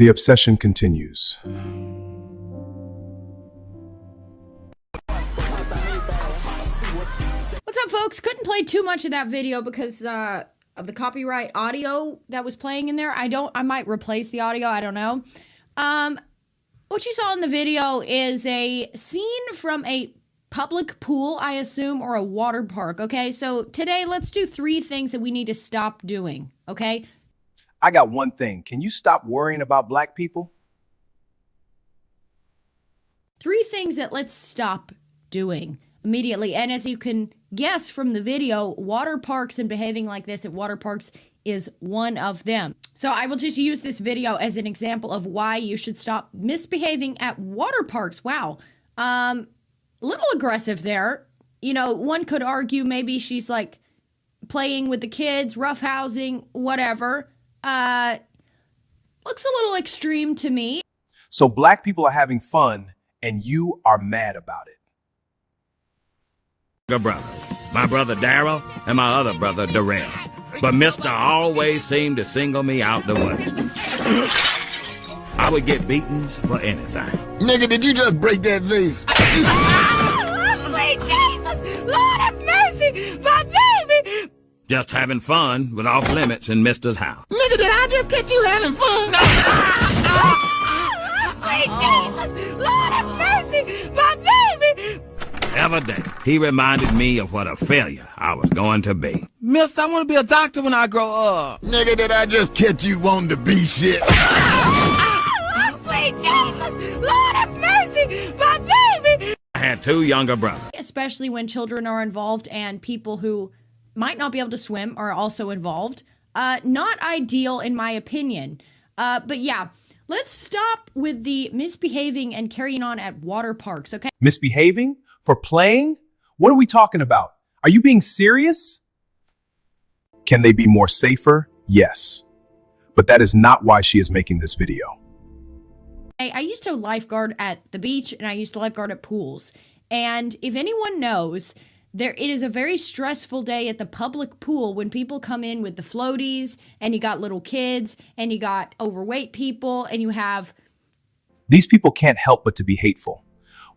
The obsession continues. What's up, folks? Couldn't play too much of that video because of the copyright audio that was playing in there. I might replace the audio, I don't know. What you saw in the video is a scene from a public pool, I assume, or a water park, okay? So today, let's do 3 things that we need to stop doing, okay? I got one thing. Can you stop worrying about black people? 3 things that let's stop doing immediately. And as you can guess from the video, water parks and behaving like this at water parks is one of them. So I will just use this video as an example of why you should stop misbehaving at water parks. Wow. A little aggressive there. You know, one could argue maybe she's like playing with the kids, roughhousing, whatever. Looks a little extreme to me. So black people are having fun and you are mad about it. Brother, my brother Daryl and my other brother Darrell. But Mister always seemed to single me out the worst. I would get beatings for anything. Nigga, did you just break that vase? Sweet Jesus! Lord have mercy! My baby! Just having fun with off limits in Mister's house. Nigga, did I just catch you having fun? Sweet Jesus! Lord have mercy! My baby! Every day, he reminded me of what a failure I was going to be. Mister, I want to be a doctor when I grow up. Nigga, did I just catch you wanting to be shit? Sweet Jesus! Lord have mercy! My baby! I had 2 younger brothers. Especially when children are involved and people who might not be able to swim are also involved. Not ideal in my opinion. But yeah, let's stop with the misbehaving and carrying on at water parks, okay? Misbehaving? For playing? What are we talking about? Are you being serious? Can they be more safer? Yes. But that is not why she is making this video. I used to lifeguard at the beach and I used to lifeguard at pools. And if anyone knows, it is a very stressful day at the public pool when people come in with the floaties and you got little kids and you got overweight people and you have... These people can't help but to be hateful.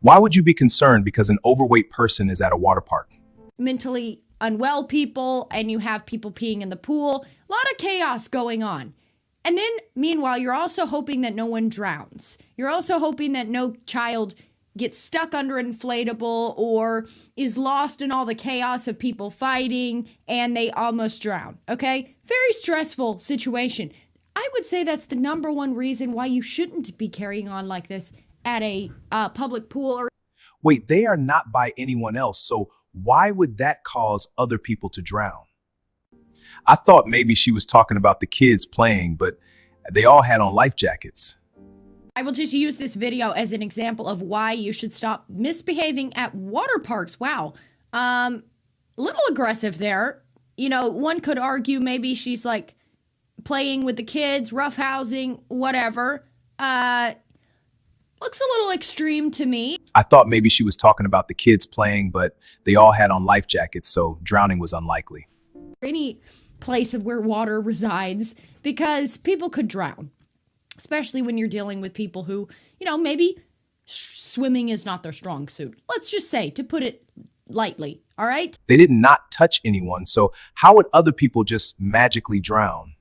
Why would you be concerned because an overweight person is at a water park? Mentally unwell people and you have people peeing in the pool. A lot of chaos going on. And then, meanwhile, you're also hoping that no one drowns. You're also hoping that no child gets stuck under an inflatable or is lost in all the chaos of people fighting and they almost drown, okay? Very stressful situation. I would say that's the #1 reason why you shouldn't be carrying on like this at a public pool. Or Wait, they are not by anyone else, so why would that cause other people to drown? I thought maybe she was talking about the kids playing, but they all had on life jackets. I will just use this video as an example of why you should stop misbehaving at water parks. Wow. A little aggressive there. You know, one could argue maybe she's like playing with the kids, roughhousing, whatever. Looks a little extreme to me. I thought maybe she was talking about the kids playing, but they all had on life jackets, so drowning was unlikely. Any place of where water resides, because people could drown, especially when you're dealing with people who, you know, maybe swimming is not their strong suit. Let's just say, to put it lightly, all right? They did not touch anyone, so how would other people just magically drown?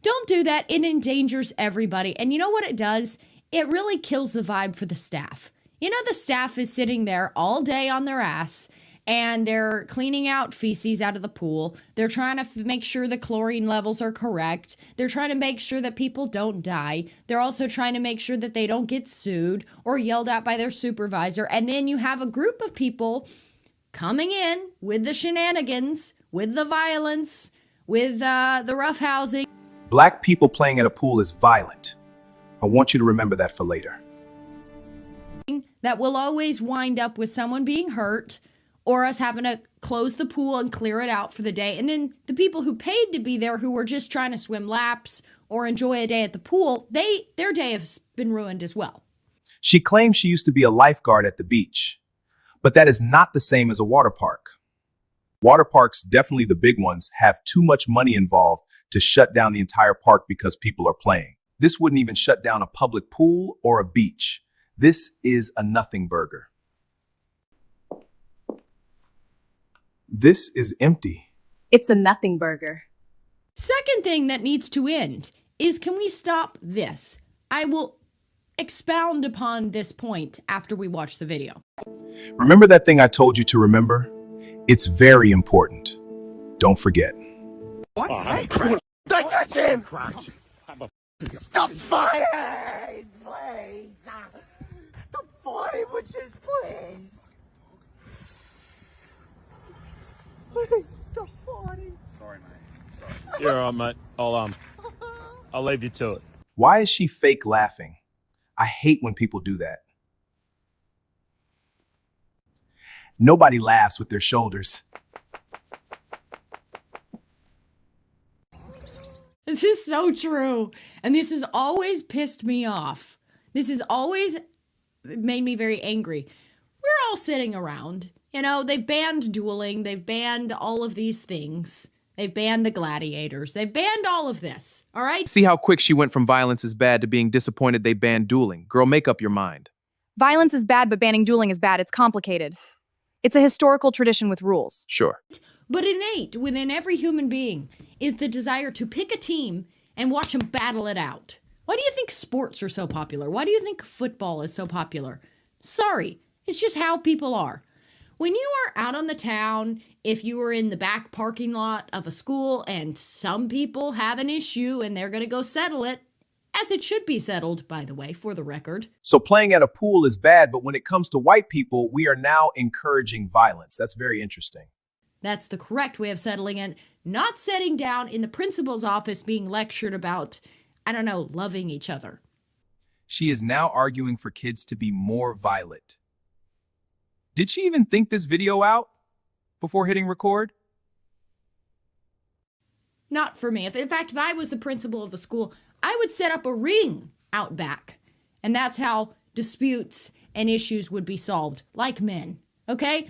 Don't do that. It endangers everybody. And you know what it does? It really kills the vibe for the staff. You know, the staff is sitting there all day on their ass and they're cleaning out feces out of the pool. They're trying to make sure the chlorine levels are correct. They're trying to make sure that people don't die. They're also trying to make sure that they don't get sued or yelled at by their supervisor. And then you have a group of people coming in with the shenanigans, with the violence, with the roughhousing. Black people playing at a pool is violent. I want you to remember that for later. That will always wind up with someone being hurt or us having to close the pool and clear it out for the day. And then the people who paid to be there who were just trying to swim laps or enjoy a day at the pool, their day has been ruined as well. She claims she used to be a lifeguard at the beach, but that is not the same as a water park. Water parks, definitely the big ones, have too much money involved to shut down the entire park because people are playing. This wouldn't even shut down a public pool or a beach. This is a nothing burger. This is empty. It's a nothing burger. Second thing that needs to end is, can we stop this? I will expound upon this point after we watch the video. Remember that thing I told you to remember? It's very important. Don't forget. What? I touch him! Stop fighting, please! Stop fighting, would you please? Please, stop fighting. Sorry, mate. Sorry. You're all right, mate. I'll leave you to it. Why is she fake laughing? I hate when people do that. Nobody laughs with their shoulders. This is so true. And this has always pissed me off. This has always made me very angry. We're all sitting around. You know, they've banned dueling. They've banned all of these things. They've banned the gladiators. They've banned all of this. All right? See how quick she went from violence is bad to being disappointed they banned dueling. Girl, make up your mind. Violence is bad, but banning dueling is bad. It's complicated. It's a historical tradition with rules. Sure. But innate within every human being is the desire to pick a team and watch them battle it out. Why do you think sports are so popular? Why do you think football is so popular? Sorry, it's just how people are. When you are out on the town, if you are in the back parking lot of a school and some people have an issue and they're going to go settle it, as it should be settled, by the way, for the record. So playing at a pool is bad, but when it comes to white people, we are now encouraging violence. That's very interesting. That's the correct way of settling it. Not sitting down in the principal's office being lectured about, I don't know, loving each other. She is now arguing for kids to be more violent. Did she even think this video out before hitting record? Not for me. In fact, if I was the principal of a school, I would set up a ring out back. And that's how disputes and issues would be solved, like men. Okay?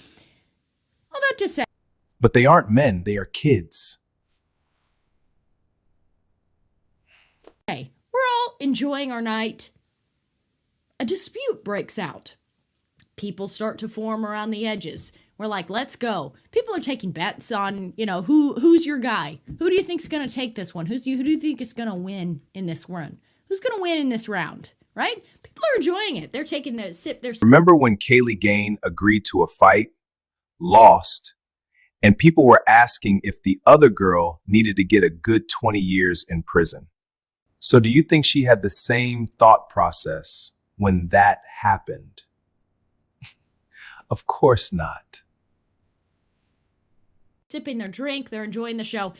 All that to say. But they aren't men, they are kids. Hey, we're all enjoying our night. A dispute breaks out. People start to form around the edges. We're like, let's go. People are taking bets on, who's your guy? Who do you think's going to take this one? Who do you think is going to win in this run? Who's going to win in this round, right? People are enjoying it. They're taking the sip. Remember when Kaylee Gain agreed to a fight, lost, and people were asking if the other girl needed to get a good 20 years in prison. So do you think she had the same thought process when that happened? Of course not. Sipping their drink, they're enjoying the show.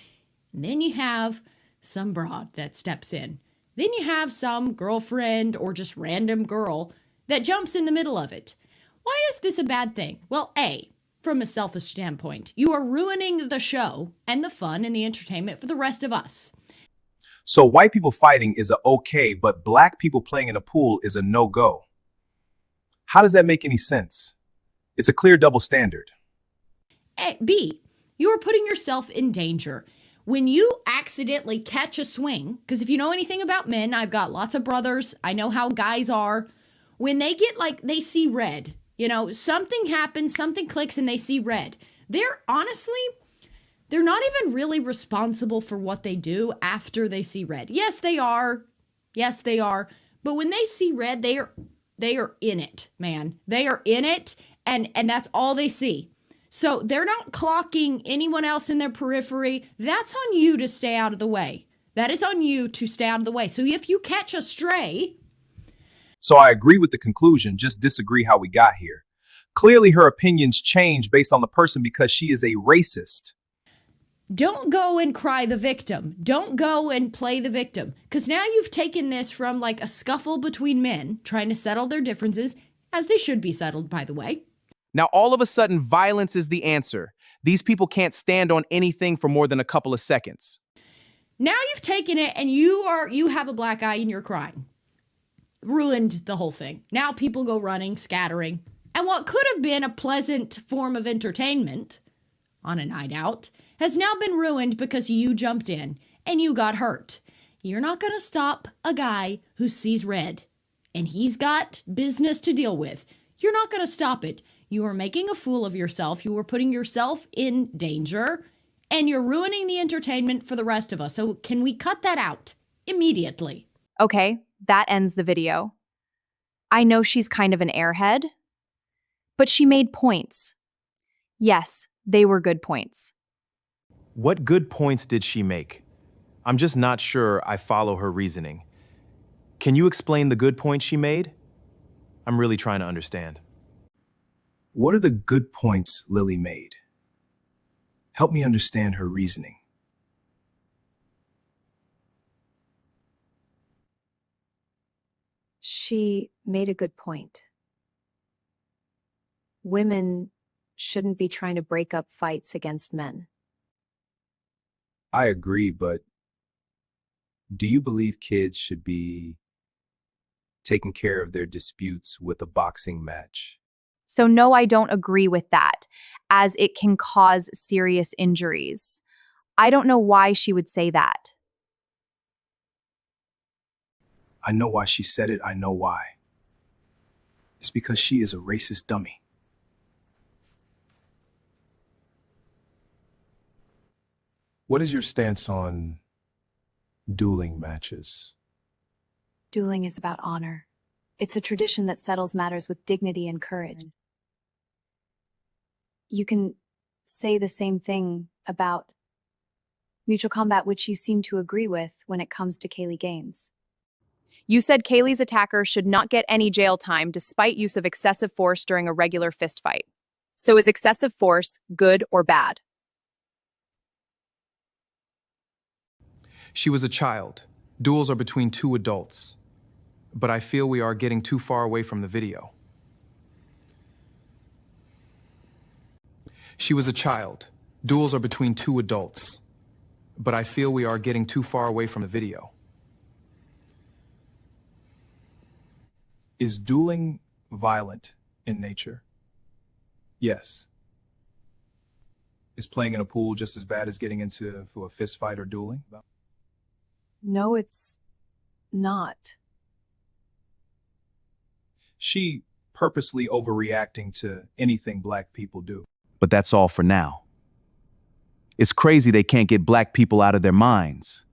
And then you have some broad that steps in. Then you have some girlfriend or just random girl that jumps in the middle of it. Why is this a bad thing? Well, A, from a selfish standpoint, you are ruining the show and the fun and the entertainment for the rest of us. So white people fighting is a okay, but black people playing in a pool is a no-go. How does that make any sense? It's a clear double standard. B, you are putting yourself in danger. When you accidentally catch a swing, because if you know anything about men, I've got lots of brothers, I know how guys are. When they get they see red, something happens, something clicks and they see red. They're not even really responsible for what they do after they see red. Yes, they are. Yes, they are. But when they see red, they are in it, man. They are in it. And that's all they see. So they're not clocking anyone else in their periphery. That's on you to stay out of the way. That is on you to stay out of the way. So if you catch a stray. So I agree with the conclusion, just disagree how we got here. Clearly her opinions change based on the person because she is a racist. Don't go and cry the victim. Don't go and play the victim. Because now you've taken this from a scuffle between men trying to settle their differences, as they should be settled, by the way. Now, all of a sudden, violence is the answer. These people can't stand on anything for more than a couple of seconds. Now you've taken it and you have a black eye and you're crying. Ruined the whole thing. Now people go running, scattering. And what could have been a pleasant form of entertainment on a night out has now been ruined because you jumped in and you got hurt. You're not going to stop a guy who sees red and he's got business to deal with. You're not going to stop it. You are making a fool of yourself. You are putting yourself in danger and you're ruining the entertainment for the rest of us. So can we cut that out immediately? Okay, that ends the video. I know she's kind of an airhead, but she made points. Yes, they were good points. What good points did she make? I'm just not sure I follow her reasoning. Can you explain the good points she made? I'm really trying to understand. What are the good points Lilly made? Help me understand her reasoning. She made a good point. Women shouldn't be trying to break up fights against men. I agree, but do you believe kids should be taking care of their disputes with a boxing match? So no, I don't agree with that, as it can cause serious injuries. I don't know why she would say that. I know why she said it. I know why. It's because she is a racist dummy. What is your stance on dueling matches? Dueling is about honor. It's a tradition that settles matters with dignity and courage. You can say the same thing about mutual combat, which you seem to agree with when it comes to Kaylee Gaines. You said Kaylee's attacker should not get any jail time despite use of excessive force during a regular fist fight. So is excessive force good or bad? She was a child. Duels are between two adults. But I feel we are getting too far away from the video. She was a child. Duels are between two adults. But I feel we are getting too far away from the video. Is dueling violent in nature? Yes. Is playing in a pool just as bad as getting into a fist fight or dueling? No, it's not. She purposely overreacting to anything black people do. But that's all for now. It's crazy they can't get black people out of their minds.